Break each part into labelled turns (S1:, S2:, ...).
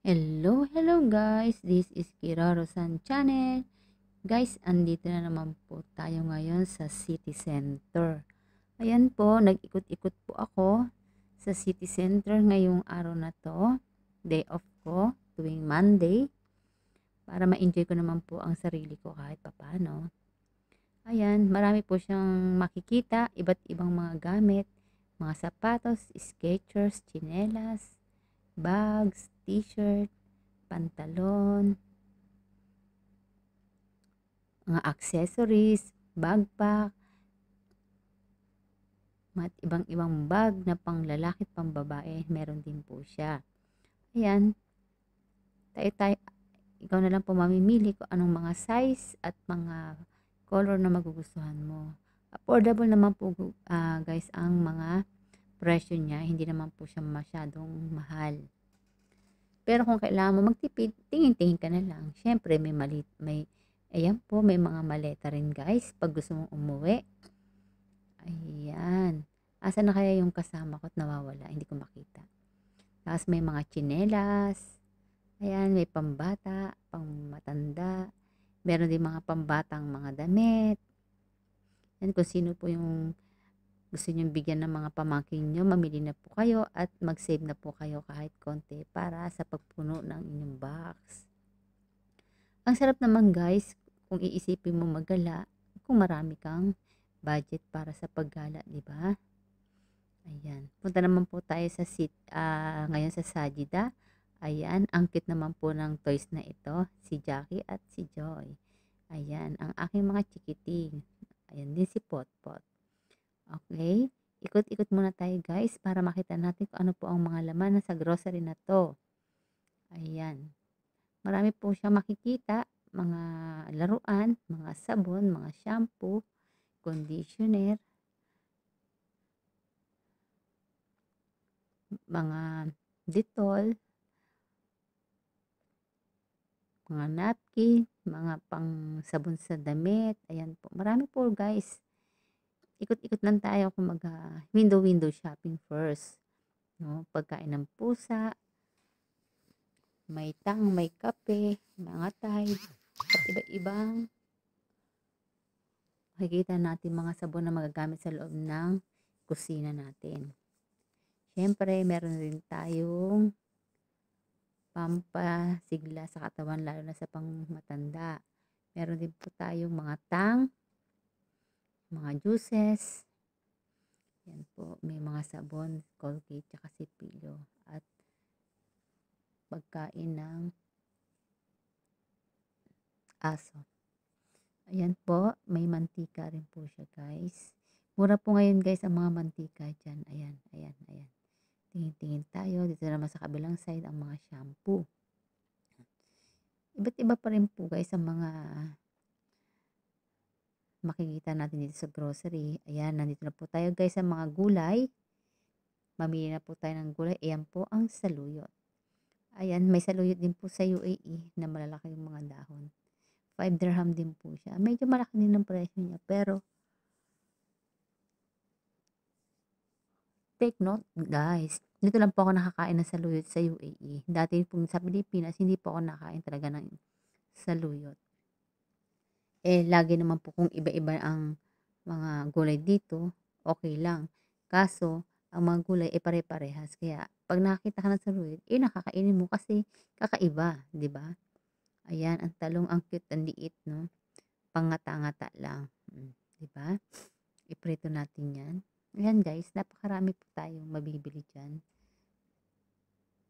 S1: Hello guys, this is Kiraro-san channel. Guys, andito na naman po tayo ngayon sa City Center. Ayan po, nag-ikot-ikot po ako sa City Center ngayong araw na to. Day off ko, tuwing Monday. Para ma-enjoy ko naman po ang sarili ko kahit papano. Ayan, marami po siyang makikita, iba't ibang mga gamit, mga sapatos, sketchers, chinelas, bags, t-shirt, pantalon, mga accessories, backpack, at ibang-ibang bag na pang lalaki at pang babae, meron din po siya. Ayan, tayo, ikaw na lang po mamimili kung anong mga size at mga color na magugustuhan mo. Affordable naman po guys ang mga presyo niya, hindi naman po siya masyadong mahal. Pero kung kailangan mo magtipid, tingin-tingin ka na lang. Siyempre, ayan po, may mga maleta rin guys, pag gusto mong umuwi. Ayan. Asa na kaya yung kasama ko at nawawala? Hindi ko makita. Tapos may mga tsinelas. Ayan, may pambata, pang matanda. Meron din mga pambatang mga damit. Yan, kung sino po yung gusto nyo bigyan ng mga pamangkin nyo, mamili na po kayo at mag-save na po kayo kahit konti para sa pagpuno ng inyong box. Ang sarap naman guys, kung iisipin mo maggala, kung marami kang budget para sa paggala, di ba? Ayan. Punta naman po tayo sa ngayon sa Sajida. Ayan, ang cute naman po ng toys na ito, si Jackie at si Joy. Ayan, ang aking mga chikiting. Ayan din si Potpot. Okay, ikot-ikot muna tayo guys para makita natin kung ano po ang mga laman sa grocery na to. Ayan. Marami po siyang makikita, mga laruan, mga sabon, mga shampoo, conditioner, mga Dettol, mga napkin, mga pang sabon sa damit. Ayan po. Marami po guys. Ikot-ikot lang tayo kung window shopping first. No? Pagkain ng pusa, may tang, may kape, mga Tide, at iba-ibang makikita natin mga sabon na magagamit sa loob ng kusina natin. Siyempre, meron rin tayong pampasigla sa katawan lalo na sa pangmatanda. Meron din po tayong mga tang, mga juices. Yan po, may mga sabon, Colgate, tsaka Sipilyo. At pagkain ng aso. Ayan po, may mantika rin po siya guys. Mura po ngayon guys ang mga mantika dyan. Ayan, ayan, ayan. Tingin-tingin tayo. Dito naman sa kabilang side ang mga shampoo. Iba't iba pa rin po guys ang mga makikita natin dito sa grocery. Ayan, nandito na po tayo guys sa mga gulay. Mamili na po tayo ng gulay. Ayan po ang saluyot. Ayan, may saluyot din po sa UAE na malalaki yung mga dahon. 5 dirham din po siya. Medyo malaki din ang presyo niya. Pero, take note guys. Dito lang po ako nakakain ng saluyot sa UAE. Dati po sa Pilipinas, hindi po ako nakain talaga ng saluyot. Lagi naman po kung iba-iba ang mga gulay dito, okay lang. Kaso, ang mga gulay pare-parehas. Kaya, pag nakakita ka ng saluyot, nakakainin mo kasi kakaiba, di ba? Ayan, ang talong, ang cute, ang liit, no? Pangata-ngata lang. Di ba? Iprito natin yan. Ayan guys, napakarami po tayong mabibili dyan.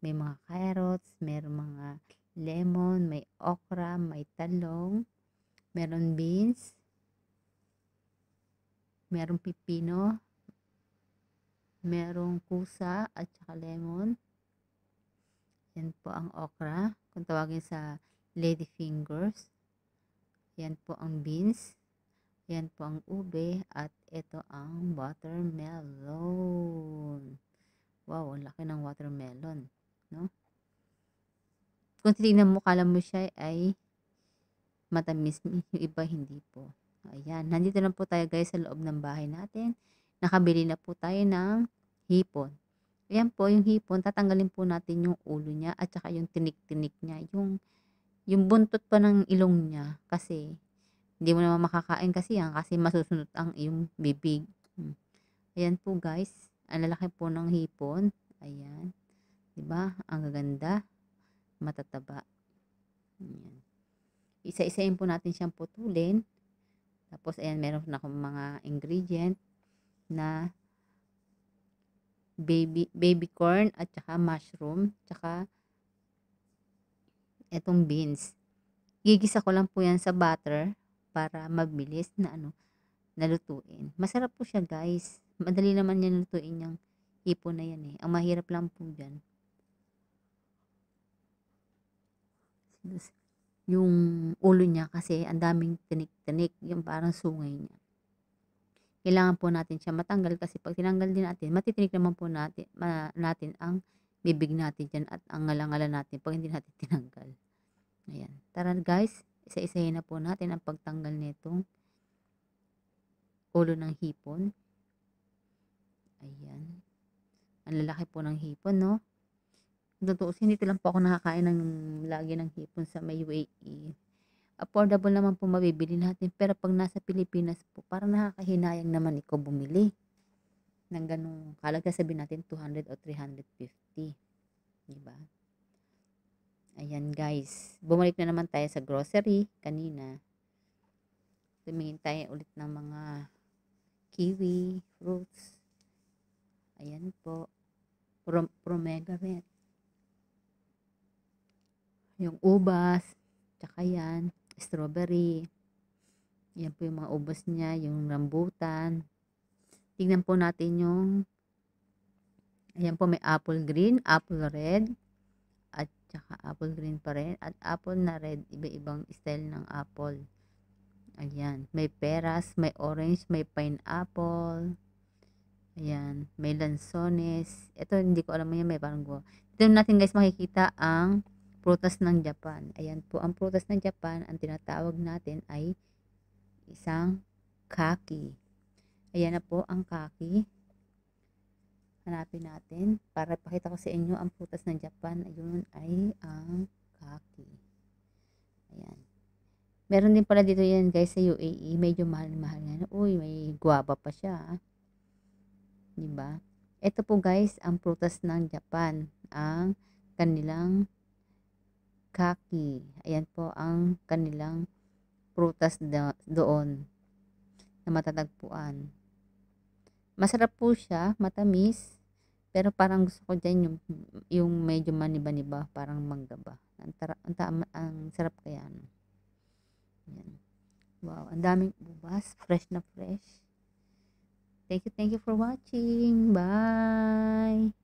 S1: May mga carrots, may mga lemon, may okra, may talong, meron beans, merong pipino, merong kusa at saka lemon. Yan po ang okra, kung tawagin sa lady fingers. Yan po ang beans. Yan po ang ube at ito ang watermelon. Wow, ang laki ng watermelon, no? Kung titignan mo, kala mo siya ay matamis, yung iba hindi po. Ayan, nandito na po tayo guys sa loob ng bahay natin. Nakabili na po tayo ng hipon. Ayan po yung hipon, tatanggalin po natin yung ulo niya at saka yung tinik-tinik niya, yung buntot pa ng ilong niya kasi hindi mo naman makakain kasi yan kasi masusunod ang iyong bibig. Ayan po guys, ang lalaki po ng hipon. Ayan, 'di ba? Ang gaganda, matataba. Ayan. Isa-isahin po natin siyang putulin. Tapos ayan, meron na akong mga ingredient na baby corn at saka mushroom, tsaka etong beans. Gigisa ko lang po yan sa butter para mabilis na nalutuin. Masarap po siya guys. Madali naman yan lutuin yung hipon na yan eh. Ang mahirap lang po dyan, yung ulo niya kasi ang daming tinik-tinik, yung parang sungay niya. Kailangan po natin siya matanggal kasi pag tinanggal din natin, matitinik naman po natin ang bibig natin dyan at ang ngalangala natin pag hindi natin tinanggal. Ayan. Tara guys, isa-isahin na po natin ang pagtanggal nitong ulo ng hipon. Ayan. Ang lalaki po ng hipon, no? Tutuusin, dito lang po ako nakakain ng lagi ng hipon sa may UAE. Affordable naman po mabibili natin. Pero pag nasa Pilipinas po, parang nakakahinayang naman ikaw bumili ng ganung kalagay, sabihin natin 200 o 350. Diba? Ayan guys. Bumalik na naman tayo sa grocery kanina. Tumingin tayo ulit ng mga kiwi, fruits. Ayan po. Pomegranate. Yung ubas. Tsaka yan. Strawberry. Yan po yung mga ubas niya. Yung rambutan. Tingnan po natin yung, ayan po, may apple green, apple red, at saka apple green pa rin, at apple na red, iba-ibang style ng apple. Ayan, may peras, may orange, may pineapple, ayan, may lansones. Ito, hindi ko alam yan, may parang go. Dito natin guys makikita ang prutas ng Japan. Ayan po, ang prutas ng Japan, ang tinatawag natin ay isang kaki. Ayan na po ang kaki. Hanapin natin para pakita ko sa inyo ang prutas ng Japan. Ayun ay ang kaki. Ayan. Meron din pala dito yan guys sa UAE. Medyo mahal-mahal nga. Uy, may guava pa siya. Diba? Ito po guys ang prutas ng Japan. Ang kanilang kaki. Ayan po ang kanilang prutas doon na matatagpuan. Masarap po siya, matamis, pero parang gusto ko dyan yung medyo maniba-niba, parang mangga ba. Ang sarap kaya. Yan. Wow, ang daming ubas, fresh na fresh. Thank you for watching. Bye!